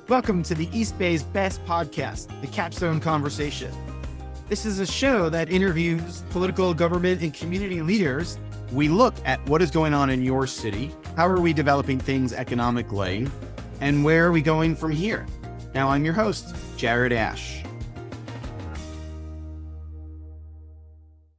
Welcome to the East Bay's best podcast, the Capstone Conversation. This is a show that interviews political, government, and community leaders. We look at what is going on in your city, how are we developing things economically, and where are we going from here? Now I'm your host, Jared Ash.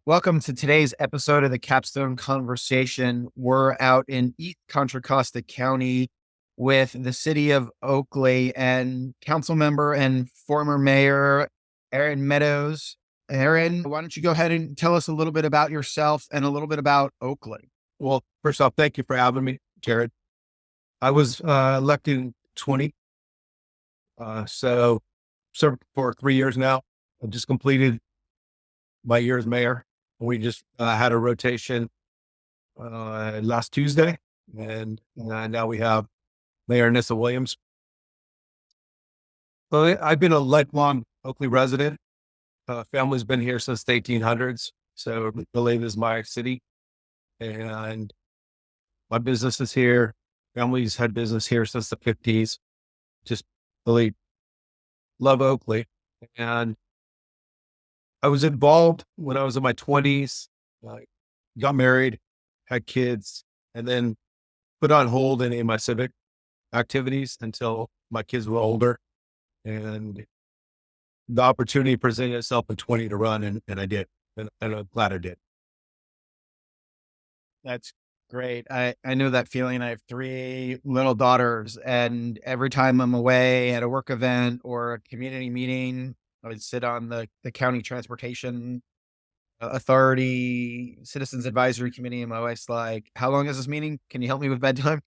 Welcome to today's episode of the Capstone Conversation. We're out in East Contra Costa County with the city of Oakley and council member and former mayor, Aaron Meadows. Aaron, why don't you go ahead and tell us a little bit about yourself and a little bit about Oakley? Well, first off, thank you for having me, Jared. I was elected in 20, so served for 3 years now. I just completed my year as mayor. We just had a rotation last Tuesday, and now we have Mayor Nissa Williams. Well, I've been a lifelong Oakley resident. Family's been here since the 1800s, so I believe is my city, and my business is here. Family's had business here since the 50s. Just really love Oakley. And I was involved when I was in my 20s, got married, had kids, and then put on hold any of my civic activities until my kids were older. And the opportunity presented itself in 20 to run, and I did. And I'm glad I did. That's great. I know that feeling. I have 3 little daughters, and every time I'm away at a work event or a community meeting, I would sit on the county transportation authority citizens advisory committee. I'm always like, how long is this meeting? Can you help me with bedtime?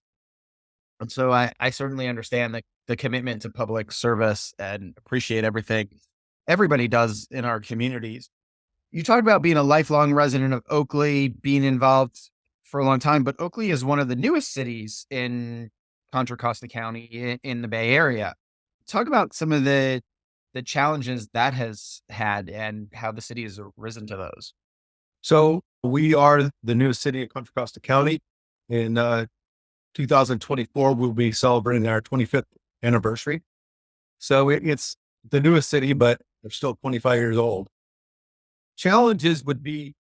And so I certainly understand the commitment to public service and appreciate everything everybody does in our communities. You talked about being a lifelong resident of Oakley, being involved for a long time, but Oakley is one of the newest cities in Contra Costa County in the Bay Area. Talk about some of the challenges that has had and how the city has risen to those. So we are the newest city in Contra Costa County. In 2024, we'll be celebrating our 25th anniversary. So it's the newest city, but they're still 25 years old. Challenges would be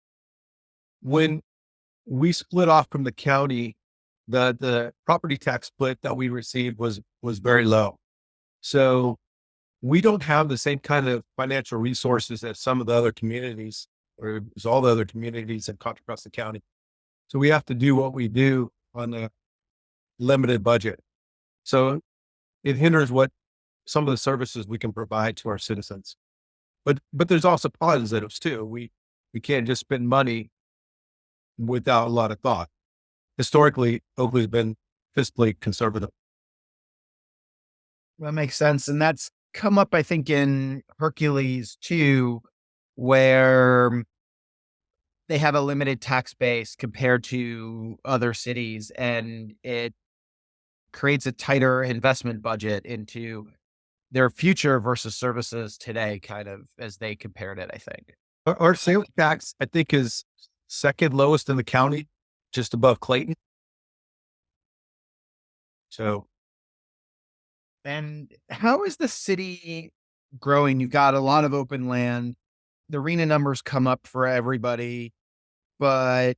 when we split off from the county, the property tax split that we received was very low. So we don't have the same kind of financial resources as some of the other communities, or as all the other communities in Contra Costa County. So we have to do what we do on a limited budget. So it hinders what some of the services we can provide to our citizens. But there's also positives too. We can't just spend money without a lot of thought. Historically, Oakley's been fiscally conservative. That makes sense. And that's come up, I think, in Hercules too, where they have a limited tax base compared to other cities, and it creates a tighter investment budget into their future versus services today, kind of as they compared it, I think. Our sales tax, I think, is second lowest in the county, just above Clayton. So. And how is the city growing? You've got a lot of open land. The arena numbers come up for everybody, but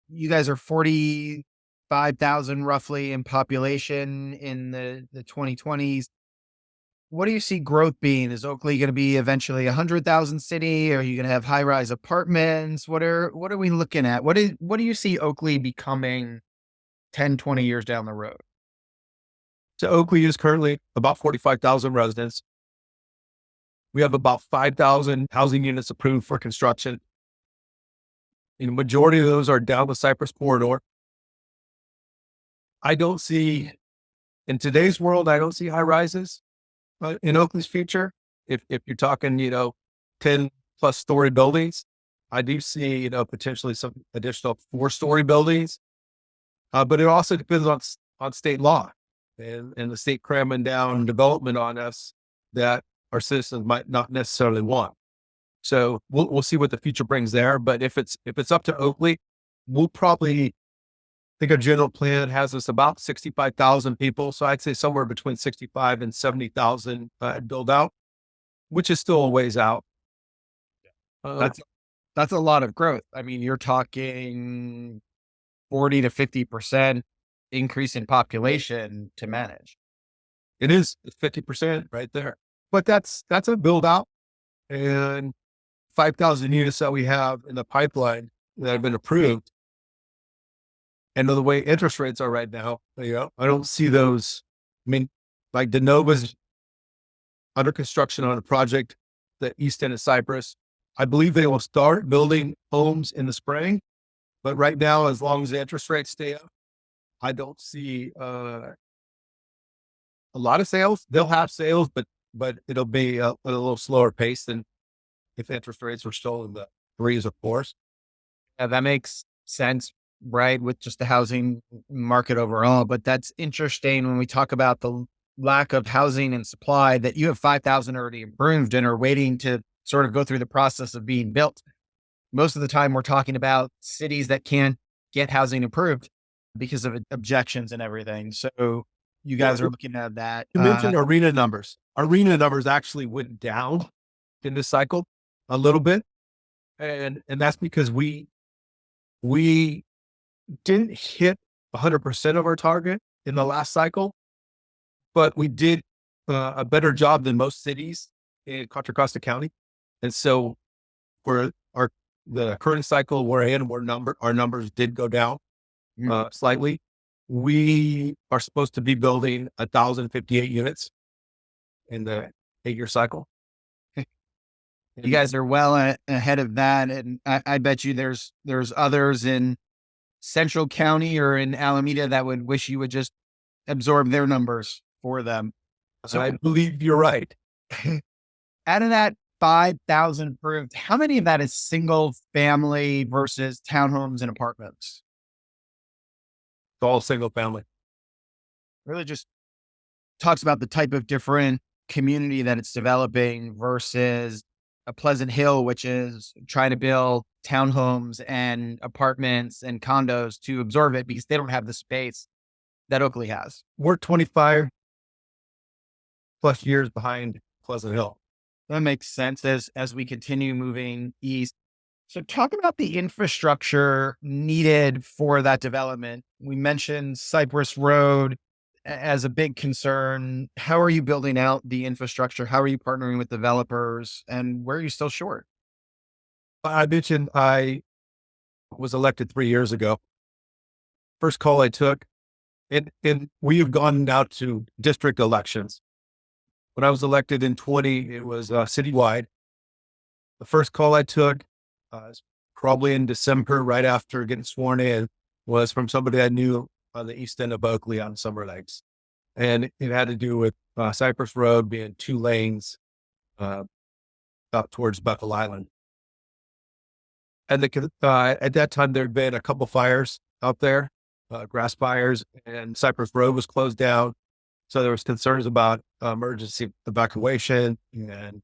you guys are 45,000 roughly in population in the 2020s. What do you see growth being? Is Oakley going to be eventually 100,000 city? Are you going to have high-rise apartments? What are we looking at? What do you see Oakley becoming 10, 20 years down the road? So Oakley is currently about 45,000 residents. We have about 5,000 housing units approved for construction. The majority of those are down the Cypress corridor. I don't see, in today's world, I don't see high rises in Oakley's future. If you're talking, 10 plus story buildings, I do see, potentially some additional 4-story buildings. But it also depends on state law and the state cramming down development on us that our citizens might not necessarily want. So we'll see what the future brings there. But if it's up to Oakley, we'll probably think our general plan has us about 65,000 people. So I'd say somewhere between 65 and 70,000 build out, which is still a ways out. Uh, That's that's a lot of growth. I mean, you're talking 40 to 50% increase in population to manage. it is 50% right there, but that's a build out, and 5,000 units that we have in the pipeline that have been approved. And the way interest rates are right now, I don't see those. I mean, like DeNova's under construction on a project, the east end of Cypress. I believe they will start building homes in the spring, but right now, as long as the interest rates stay up, I don't see a lot of sales. They'll have sales, but it'll be a little slower pace than if interest rates were still in the threes or fours. Yeah, that makes sense, right? With just the housing market overall. But that's interesting when we talk about the lack of housing and supply that you have 5,000 already approved and are waiting to sort of go through the process of being built. Most of the time, we're talking about cities that can't get housing approved because of objections and everything. So you guys are Well, looking at that. you mentioned arena numbers. Arena numbers actually went down in this cycle a little bit, and that's because we didn't hit 100% of our target in the last cycle, but we did a better job than most cities in Contra Costa County. And so for the current cycle we're in, our numbers did go down slightly. We are supposed to be building 1,058 units in the 8-year cycle. You guys are well ahead of that, and I bet you there's others in Central County or in Alameda that would wish you would just absorb their numbers for them. So So I believe you're right. out of that 5,000 approved, how many of that is single family versus townhomes and apartments? It's all single family. Really just talks about the type of different community that it's developing versus a Pleasant Hill, which is trying to build townhomes and apartments and condos to absorb it because they don't have the space that Oakley has. We're 25 plus years behind Pleasant Hill. That makes sense as we continue moving east. So talk about the infrastructure needed for that development. We mentioned Cypress Road as a big concern. How are you building out the infrastructure? How are you partnering with developers? And where are you still short? I mentioned I was elected 3 years ago. First call I took, and we have gone now to district elections. When I was elected in 20, it was citywide. The first call I took, probably in December, right after getting sworn in, was from somebody I knew on the east end of Oakley on Summer Lakes. And it had to do with Cypress Road being 2 lanes up towards Buckle Island. And at that time, there'd been a couple fires out there, grass fires, and Cypress Road was closed down. So there was concerns about emergency evacuation, and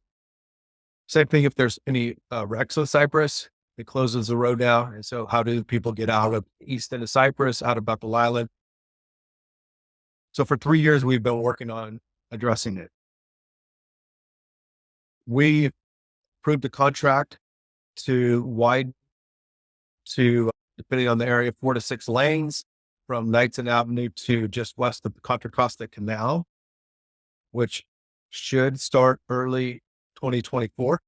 same thing if there's any wrecks on Cypress, it closes the road down. And so how do people get out of east end of Cypress, out of Buckle Island? So for 3 years, we've been working on addressing it. We approved a contract to depending on the area, 4 to 6 lanes from Knightson Avenue to just west of the Contra Costa Canal, which should start early 2024.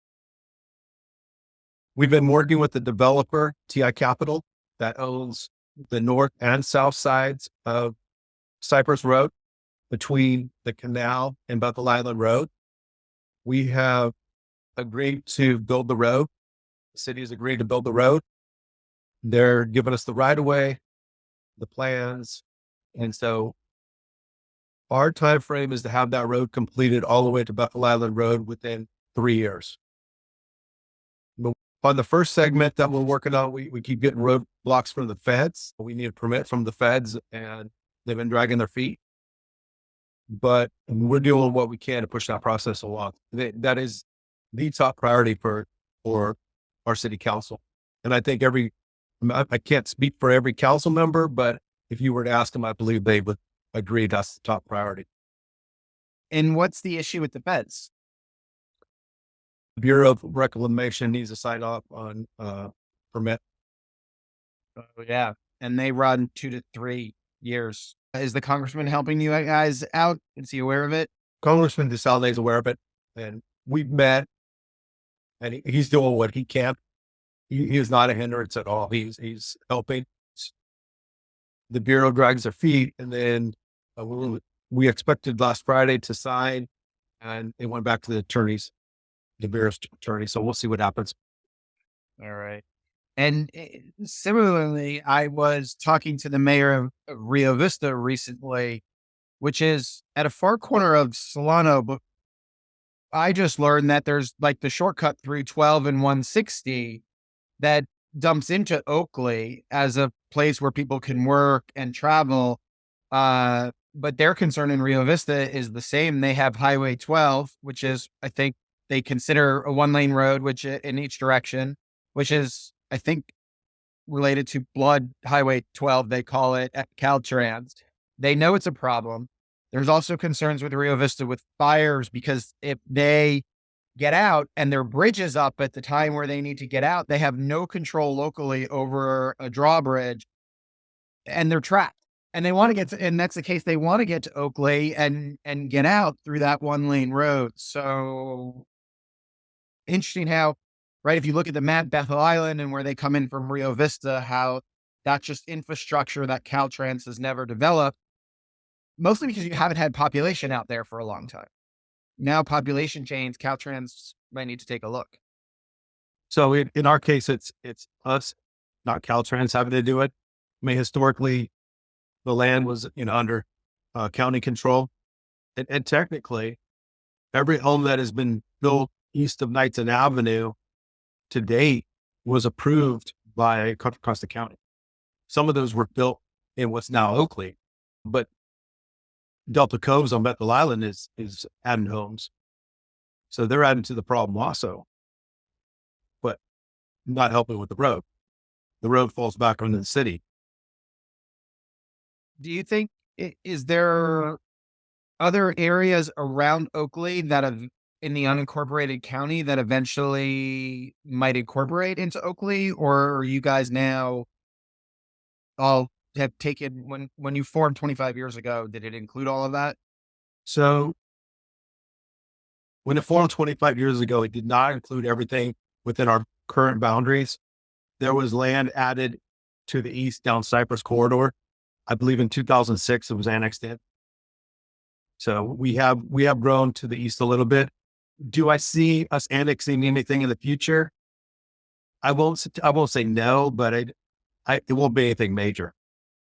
We've been working with the developer, TI Capital, that owns the north and south sides of Cypress Road between the canal and Buckle Island Road. We have agreed to build the road. The city has agreed to build the road. They're giving us the right of way, the plans. And so our time frame is to have that road completed all the way to Buckle Island Road within 3 years. But on the first segment that we're working on, we keep getting roadblocks from the feds. We need a permit from the feds, and they've been dragging their feet. But we're doing what we can to push that process along. That is the top priority for our city council. And I think I can't speak for every council member, but if you were to ask them, I believe they would agree that's the top priority. And what's the issue with the feds? Bureau of Reclamation needs to sign off on permit. Oh, yeah. And they run 2 to 3 years. Is the congressman helping you guys out? Is he aware of it? Congressman DeSalle is aware of it, and we've met, and he's doing what he can. He is not a hindrance at all. He's helping. The Bureau drags their feet, and then we expected last Friday to sign, and it went back to the attorneys, the Bureau's attorney. So we'll see what happens. All right. And similarly, I was talking to the mayor of Rio Vista recently, which is at a far corner of Solano. But I just learned that there's like the shortcut through 12 and 160 that dumps into Oakley as a place where people can work and travel. But their concern in Rio Vista is the same. They have Highway 12, which is, I think they consider a 1-lane road, which in each direction, which is, I think, related to Blood Highway 12. They call it at Caltrans. They know it's a problem. There's also concerns with Rio Vista with fires, because if they get out and their bridge is up at the time where they need to get out, they have no control locally over a drawbridge, and they're trapped. And they want to get to, and that's the case. They want to get to Oakley and get out through that 1-lane road. So interesting how, right, if you look at the map, Bethel Island and where they come in from Rio Vista, how that's just infrastructure that Caltrans has never developed, mostly because you haven't had population out there for a long time. Now population change, Caltrans might need to take a look. So in our case, it's us, not Caltrans, having to do it. I mean, historically, the land was under county control, and technically, every home that has been built east of Knightson Avenue to date was approved by Contra Costa County. Some of those were built in what's now Oakley, but Delta Coves on Bethel Island is adding homes. So they're adding to the problem also, but not helping with the road. The road falls back onto the city. Do you think, is there other areas around Oakley that have, in the unincorporated county, that eventually might incorporate into Oakley? Or are you guys now all have taken, when you formed 25 years ago, did it include all of that? So when it formed 25 years ago, it did not include everything within our current boundaries. There was land added to the east down Cypress corridor. I believe in 2006, it was annexed in. So we have grown to the east a little bit. Do I see us annexing anything in the future? I won't say no, but it won't be anything major.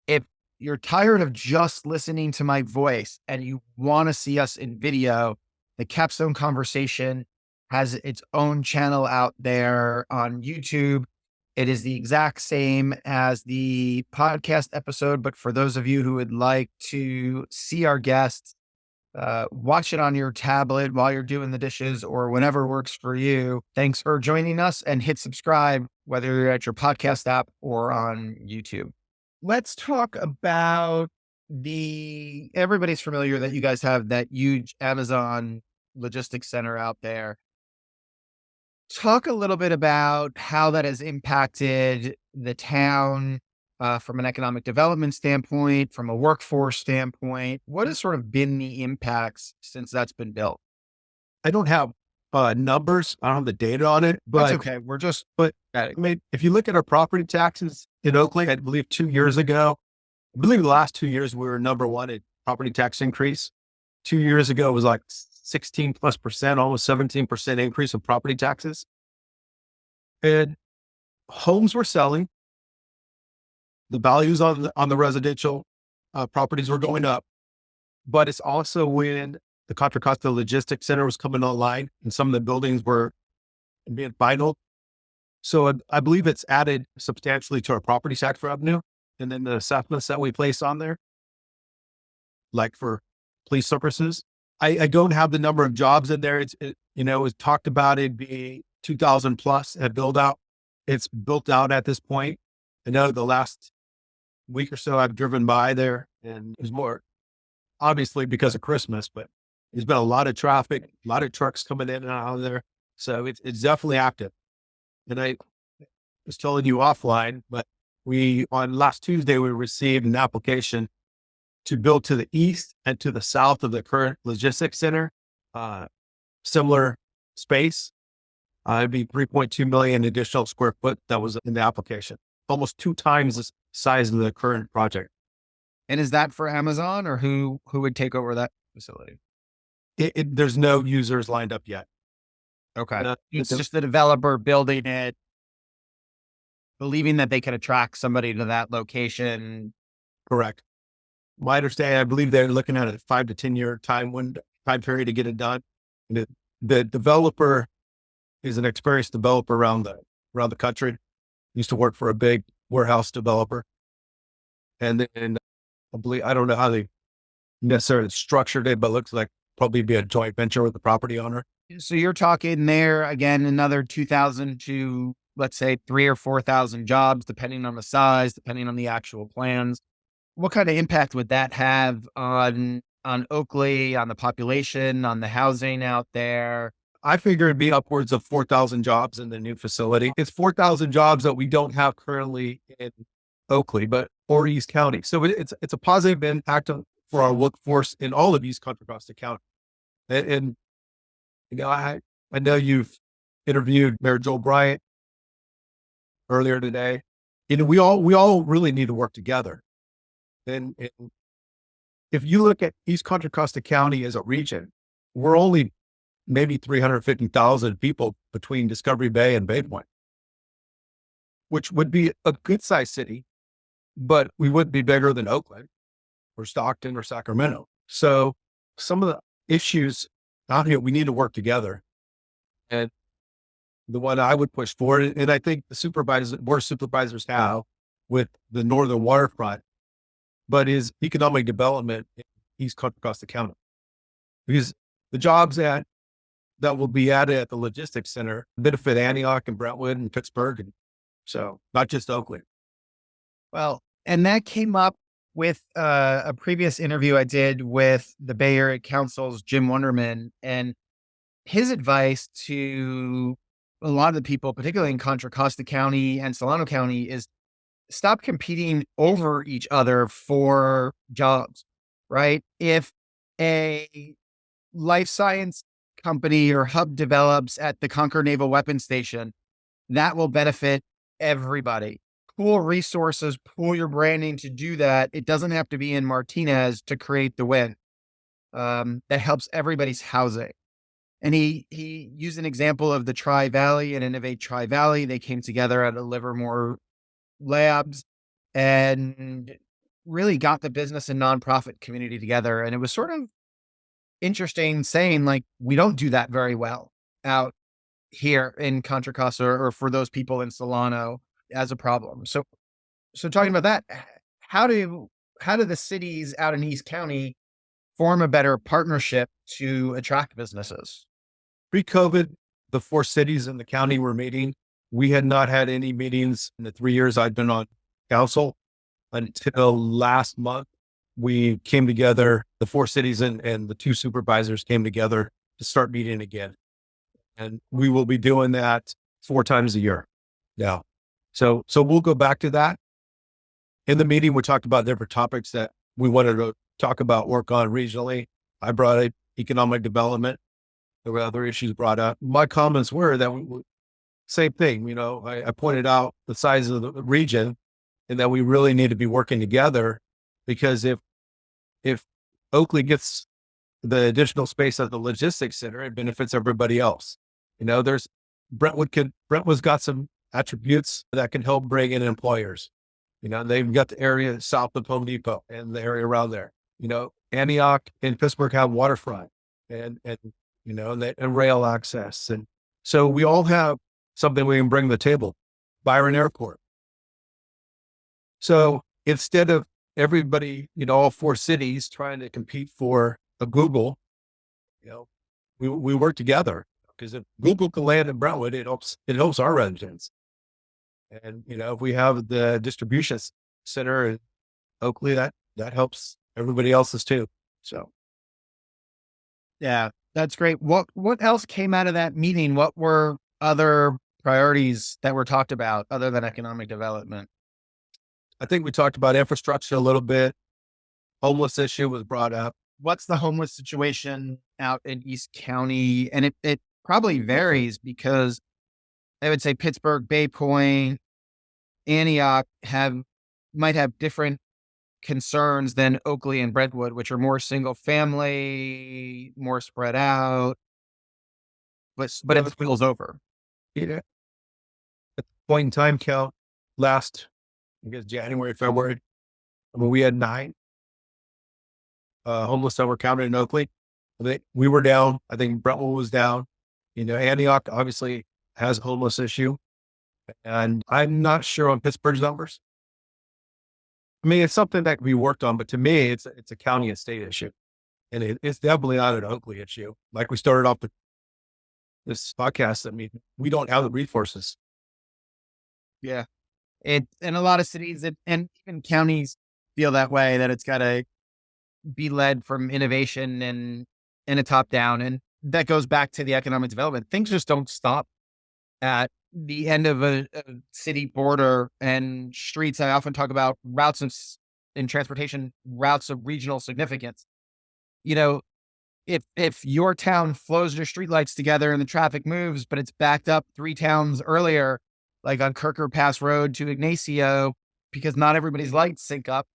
If you're tired of just listening to my voice and you want to see us in video, the Capstone Conversation has its own channel out there on YouTube. It is the exact same as the podcast episode, but for those of you who would like to see our guests, watch it on your tablet while you're doing the dishes or whenever works for you. Thanks for joining us, and hit subscribe, whether you're at your podcast app or on YouTube. Let's talk about everybody's familiar that you guys have that huge Amazon logistics center out there. Talk a little bit about how that has impacted the town, from an economic development standpoint, from a workforce standpoint. What has sort of been the impacts since that's been built? I don't have numbers. I don't have the data on it, but That's okay. I mean, if you look at our property taxes in Oakley, I believe 2 years ago, I believe the last 2 years we were number one at property tax increase. 2 years ago, it was like 16+%, almost 17% increase in property taxes. And homes were selling. The values on the residential properties were going up, but it's also when the Contra Costa Logistics Center was coming online and some of the buildings were being final. So I believe it's added substantially to our property tax revenue. And then the assessments that we place on there, like for police purposes. I don't have the number of jobs in there. It was talked about it being 2,000 plus at build out. It's built out at this point. I know the last week or so I've driven by there, and there's more, obviously because of Christmas, but there's been a lot of traffic, a lot of trucks coming in and out of there. So it's definitely active. And I was telling you offline, but on last Tuesday, we received an application to build to the east and to the south of the current logistics center, uh, similar space. It'd be 3.2 million additional square foot that was in the application, almost 2 times the size of the current project. And is that for Amazon, or who would take over that facility? There's no users lined up yet. Okay. Uh, It's the- just the developer building it, believing that they could attract somebody to that location. Correct. My understanding, I believe they're looking at a 5 to 10 year time period to get it done. And the developer is an experienced developer around the country. Used to work for a big warehouse developer, and I don't know how they necessarily structured it, but looks like probably be a joint venture with the property owner. So you're talking there again, another 2,000 to, let's say, 3 or 4,000 jobs, depending on the size, depending on the actual plans. What kind of impact would that have on Oakley, on the population, on the housing out there? I figure it'd be upwards of 4,000 jobs in the new facility. It's 4,000 jobs that we don't have currently in Oakley, or East County. So it's a positive impact for our workforce in all of East Contra Costa County. And I know you've interviewed Mayor Joel Bryant earlier today. We all really need to work together. And if you look at East Contra Costa County as a region, we're only maybe 350,000 people between Discovery Bay and Bay Point, which would be a good sized city, but we wouldn't be bigger than Oakland or Stockton or Sacramento. So some of the issues out here, we need to work together. And the one I would push for, and I think board supervisors have with the northern waterfront, but is economic development in East Contra Costa County. Because the jobs that will be added at the logistics center benefit Antioch and Brentwood and Pittsburgh. And so not just Oakland. Well, and that came up with a previous interview I did with the Bay Area Council's Jim Wonderman, and his advice to a lot of the people, particularly in Contra Costa County and Solano County, is stop competing over each other for jobs, right? If a life science company or hub develops at the Concord Naval Weapons Station, that will benefit everybody. Pool resources, pool your branding to do that. It doesn't have to be in Martinez to create the win. That helps everybody's housing. And he used an example of the Tri Valley and Innovate Tri Valley. They came together at a Livermore Labs and really got the business and nonprofit community together. And it was sort of interesting saying, like, we don't do that very well out here in Contra Costa, or for those people in Solano, as a problem. So talking about that, how do the cities out in East County form a better partnership to attract businesses? Pre-COVID, the 4 cities in the county were meeting. We had not had any meetings in the 3 years I'd been on council until last month. We came together, the 4 cities and the 2 supervisors came together to start meeting again. And we will be doing that 4 times a year now. So we'll go back to that. In the meeting, we talked about different topics that we wanted to talk about, work on regionally. I brought up economic development. There were other issues brought up. My comments were that same thing. I pointed out the size of the region and that we really need to be working together, because if Oakley gets the additional space at the logistics center, it benefits everybody else. There's Brentwood's got some attributes that can help bring in employers. They've got the area south of Home Depot and the area around there. Antioch and Pittsburgh have waterfront and rail access. And so we all have something we can bring to the table. Byron Airport. So instead of everybody, all 4 cities trying to compete for a Google, we work together, because if Google can land in Brentwood, it helps our residents. And, if we have the distribution center Oakley, that helps everybody else's too. So Yeah, that's great. What else came out of that meeting? What were other priorities that were talked about other than economic development? I think we talked about infrastructure a little bit. Homeless issue was brought up. What's the homeless situation out in East County? And it probably varies because I would say Pittsburgh, Bay Point, Antioch might have different concerns than Oakley and Brentwood, which are more single family, more spread out, but it spills over. Yeah. At the point in time count last, I guess January, February, I mean, we had 9 homeless that were counted in Oakley. We were down. I think Brentwood was down. Antioch obviously has a homeless issue, and I'm not sure on Pittsburgh's numbers. I mean, it's something that can be worked on, but to me, it's a county and state issue, and it's definitely not an Oakley issue. Like we started off with this podcast. I mean, we don't have the resources. Yeah. It in a lot of cities and even counties feel that way, that it's gotta be led from innovation and a top down. And that goes back to the economic development. Things just don't stop at the end of a city border and streets. I often talk about routes in transportation, routes of regional significance. You know, if your town flows their streetlights together and the traffic moves, but it's backed up 3 towns earlier, like on Kirker Pass Road to Ignacio, because not everybody's lights sync up,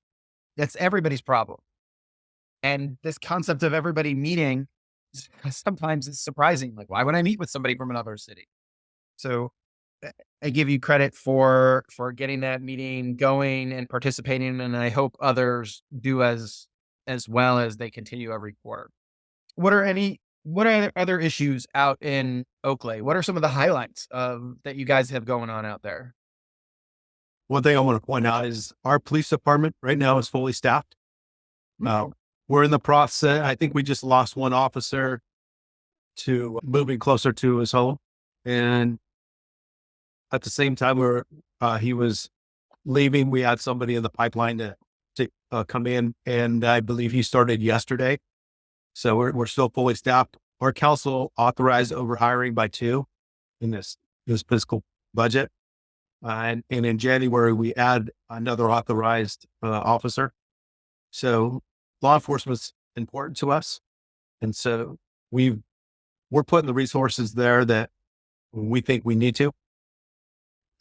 that's everybody's problem. And this concept of everybody meeting sometimes is surprising. Like, why would I meet with somebody from another city? So I give you credit for getting that meeting going and participating, and I hope others do as well as they continue every quarter. What are other issues out in Oakley? What are some of the highlights that you guys have going on out there? One thing I want to point out is our police department right now is fully staffed. Uh, we're in the process. I think we just lost one officer to moving closer to his home, and at the same time, he was leaving. We had somebody in the pipeline to come in, and I believe he started yesterday. So we're still fully staffed. Our council authorized overhiring by 2 in this fiscal budget, and in January we add another authorized officer. So law enforcement's important to us, and so we're putting the resources there that we think we need to,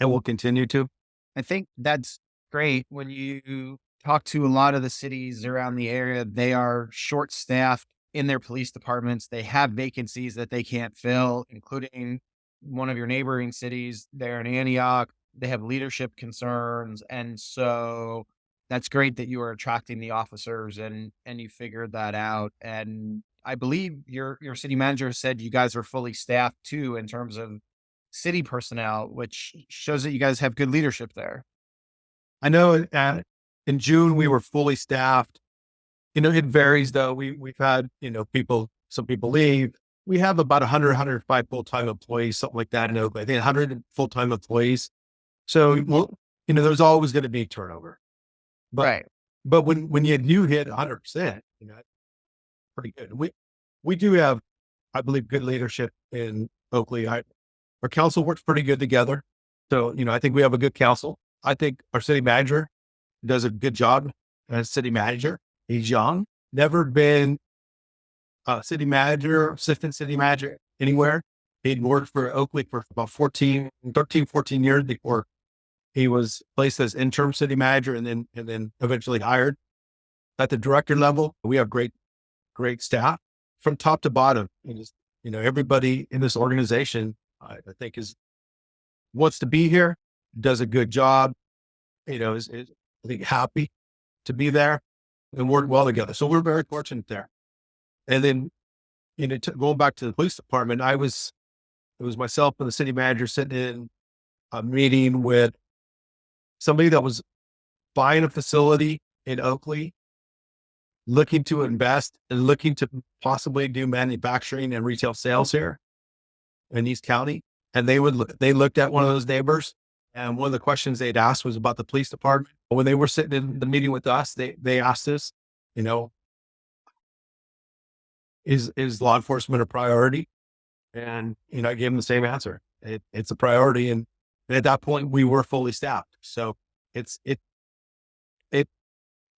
and we'll continue to. I think that's great. When you talk to a lot of the cities around the area, they are short staffed in their police departments. They have vacancies that they can't fill, including one of your neighboring cities there in Antioch. They have leadership concerns. And so that's great that you are attracting the officers and you figured that out. And I believe your city manager said you guys are fully staffed too in terms of city personnel, which shows that you guys have good leadership there. I know in June we were fully staffed. It varies though. We've had, some people leave. We have about 100, 105 full-time employees, something like that. I think 100 full-time employees. So, well, there's always going to be turnover, but, Right. but when you do hit 100%, that's pretty good. We do have, I believe, good leadership in Oakley. Our council works pretty good together. So, I think we have a good council. I think our city manager does a good job as city manager. He's young, never been a city manager, assistant city manager anywhere. He'd worked for Oakley for about 14 years before he was placed as interim city manager and then eventually hired at the director level. We have great staff from top to bottom. Everybody in this organization, I think wants to be here, does a good job, is I think happy to be there and work well together. So we're very fortunate there. And then, going back to the police department, it was myself and the city manager sitting in a meeting with somebody that was buying a facility in Oakley, looking to invest and looking to possibly do manufacturing and retail sales here in East County. And they looked at one of those neighbors, and one of the questions they'd asked was about the police department. When they were sitting in the meeting with us, they asked us, you know, is law enforcement a priority? And, I gave them the same answer. It's a priority. And at that point we were fully staffed. So it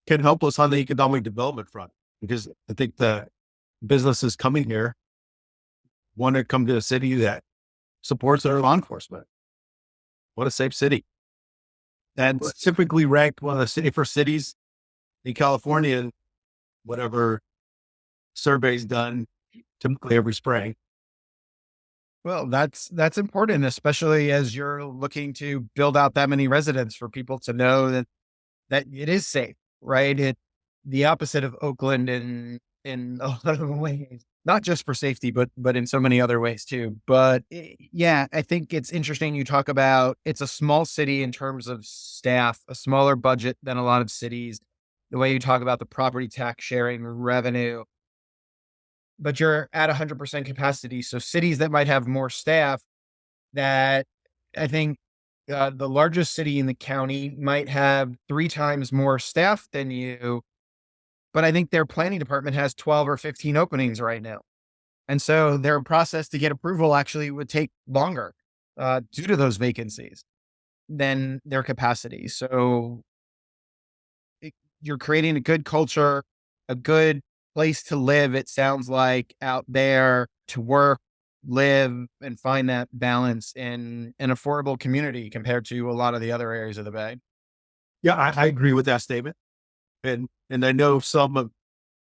can help us on the economic development front, because I think the businesses coming here want to come to a city that supports their law enforcement. What a safe city. And it's typically ranked one of the safer cities in California in whatever surveys done typically every spring. Well, that's important, especially as you're looking to build out that many residents for people to know that it is safe, right? The opposite of Oakland in a lot of ways, not just for safety, but in so many other ways too. But yeah, I think it's interesting. You talk about it's a small city in terms of staff, a smaller budget than a lot of cities. The way you talk about the property tax sharing revenue, but you're at 100% capacity. So cities that might have more staff, that I think the largest city in the county might have 3 times more staff than you, but I think their planning department has 12 or 15 openings right now. And so their process to get approval actually would take longer due to those vacancies than their capacity. So you're creating a good culture, a good place to live. It sounds like out there to work, live, and find that balance in an affordable community compared to a lot of the other areas of the Bay. Yeah, I agree with that statement. And I know some have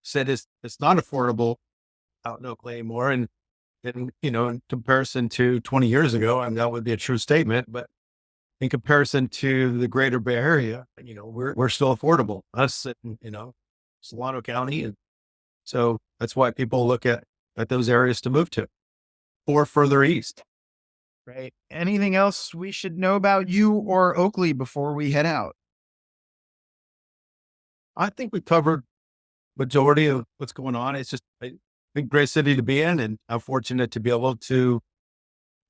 said it's not affordable out in Oakland anymore. And in comparison to 20 years ago, and that would be a true statement, but in comparison to the greater Bay Area, we're still affordable. Us in, Solano County. And so that's why people look at those areas to move to or further east. Right. Anything else we should know about you or Oakley before we head out? I think we covered majority of what's going on. It's just a great city to be in, and I'm fortunate to be able to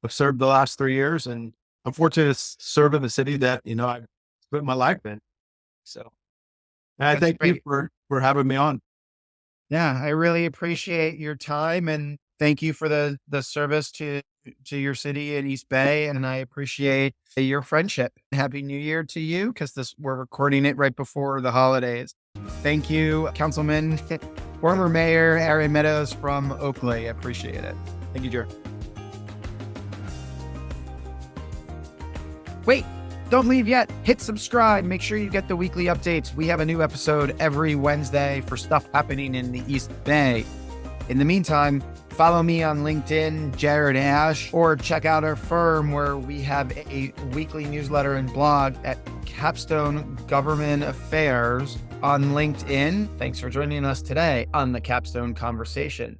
have served the last 3 years, and I'm fortunate to serve in the city that, I've spent my life in. So, and I That's thank you great. for having me on. Yeah, I really appreciate your time and thank you for the service to your city in East Bay, and I appreciate your friendship. Happy New Year to you, because this we're recording it right before the holidays. Thank you, Councilman, former Mayor Harry Meadows from Oakley. I appreciate it. Thank you, Jared. Wait, don't leave yet. Hit subscribe. Make sure you get the weekly updates. We have a new episode every Wednesday for stuff happening in the East Bay. In the meantime, follow me on LinkedIn, Jared Ash, or check out our firm where we have a weekly newsletter and blog at Capstone Government Affairs on LinkedIn. Thanks for joining us today on the Capstone Conversation.